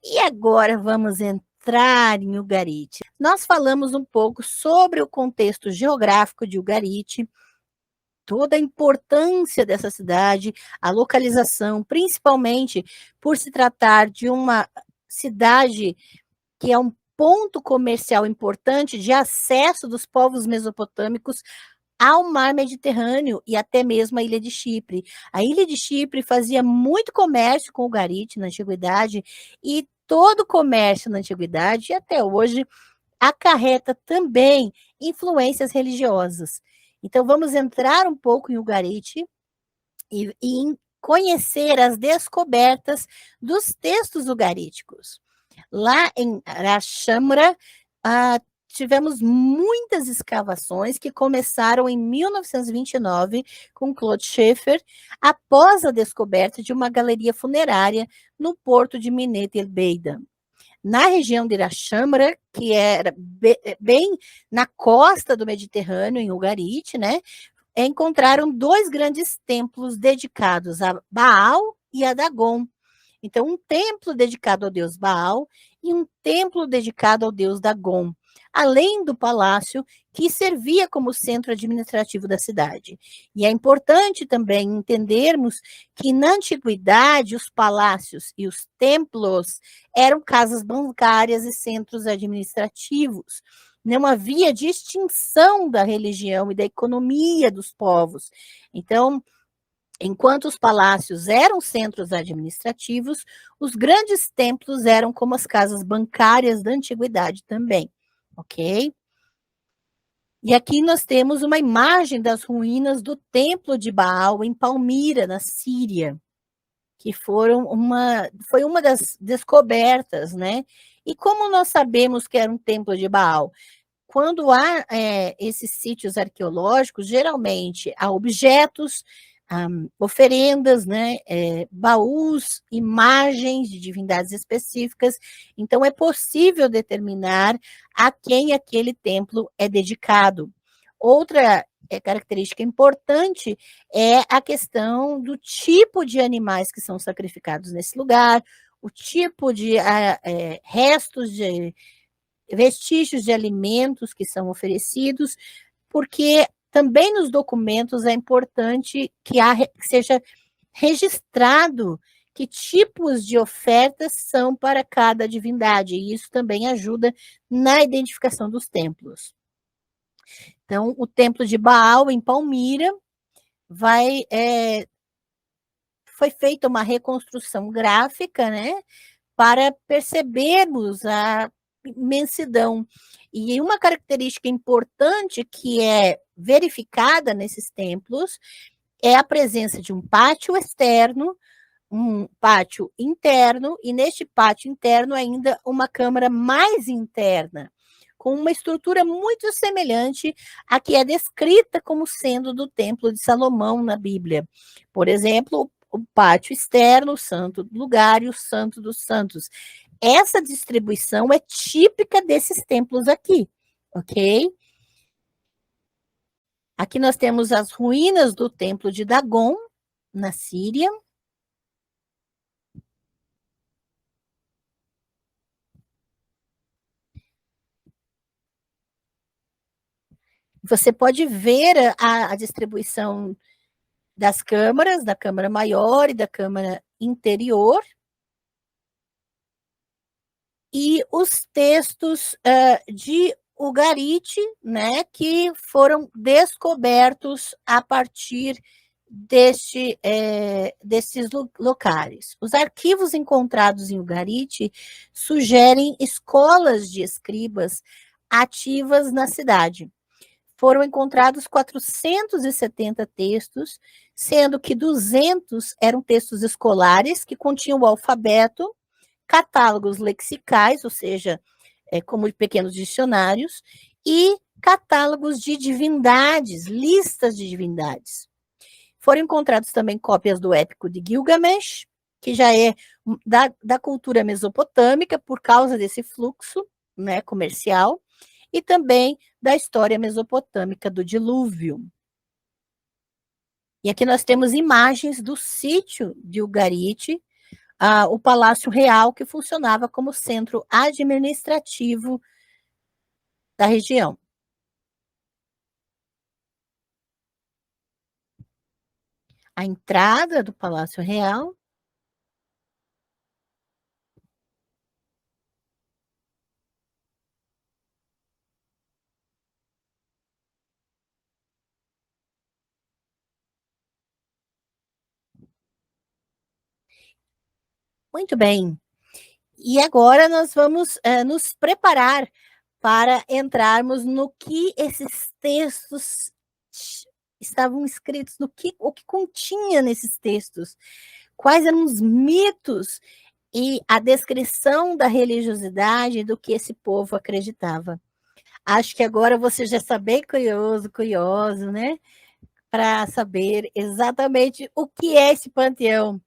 E agora vamos entrar em Ugarit. Nós falamos um pouco sobre o contexto geográfico de Ugarit, toda a importância dessa cidade, a localização, principalmente por se tratar de uma cidade que é um ponto comercial importante de acesso dos povos mesopotâmicos ao mar Mediterrâneo e até mesmo a ilha de Chipre. A ilha de Chipre fazia muito comércio com o Ugarit na antiguidade e todo o comércio na antiguidade e até hoje acarreta também influências religiosas. Então vamos entrar um pouco em Ugarit e conhecer as descobertas dos textos ugaríticos. Lá em Arashamra, tivemos muitas escavações que começaram em 1929 com Claude Schiffer, após a descoberta de uma galeria funerária no porto de Minet el Beida. Na região de Irachamra, que era bem na costa do Mediterrâneo, em Ugarit, né, encontraram dois grandes templos dedicados a Baal e a Dagon. Então, um templo dedicado ao deus Baal e um templo dedicado ao deus Dagon, além do palácio que servia como centro administrativo da cidade. E é importante também entendermos que na antiguidade os palácios e os templos eram casas bancárias e centros administrativos. Não havia distinção da religião e da economia dos povos. Então, enquanto os palácios eram centros administrativos, os grandes templos eram como as casas bancárias da antiguidade também, ok? E aqui nós temos uma imagem das ruínas do Templo de Baal em Palmira, na Síria, que foi uma das descobertas, né? E como nós sabemos que era um templo de Baal? Quando há esses sítios arqueológicos, geralmente há objetos, oferendas, né, baús, imagens de divindades específicas, então é possível determinar a quem aquele templo é dedicado. Outra característica importante é a questão do tipo de animais que são sacrificados nesse lugar, o tipo de restos de vestígios de alimentos que são oferecidos, porque também nos documentos é importante que seja registrado que tipos de ofertas são para cada divindade, e isso também ajuda na identificação dos templos. Então, o templo de Baal, em Palmira, foi feita uma reconstrução gráfica, né, para percebermos a imensidão. E uma característica importante que é verificada nesses templos é a presença de um pátio externo, um pátio interno, e neste pátio interno ainda uma câmara mais interna, com uma estrutura muito semelhante à que é descrita como sendo do Templo de Salomão na Bíblia. Por exemplo, o pátio externo, o santo do lugar e o santo dos santos. Essa distribuição é típica desses templos aqui, ok? Aqui nós temos as ruínas do templo de Dagon, na Síria. Você pode ver a distribuição das câmaras, da câmara maior e da câmara interior, e os textos de Ugarit, né, que foram descobertos a partir desses locais. Os arquivos encontrados em Ugarit sugerem escolas de escribas ativas na cidade. Foram encontrados 470 textos, sendo que 200 eram textos escolares, que continham o alfabeto, catálogos lexicais, ou seja, como pequenos dicionários, e catálogos de divindades, listas de divindades. Foram encontrados também cópias do épico de Gilgamesh, que já é da cultura mesopotâmica, por causa desse fluxo, né, comercial, e também da história mesopotâmica do dilúvio. E aqui nós temos imagens do sítio de Ugarit, o Palácio Real, que funcionava como centro administrativo da região. A entrada do Palácio Real. Muito bem. E agora nós vamos, nos preparar para entrarmos no que esses textos estavam escritos, no que o que continha nesses textos, quais eram os mitos e a descrição da religiosidade do que esse povo acreditava. Acho que agora você já está bem curioso, curioso, né, para saber exatamente o que é esse panteão.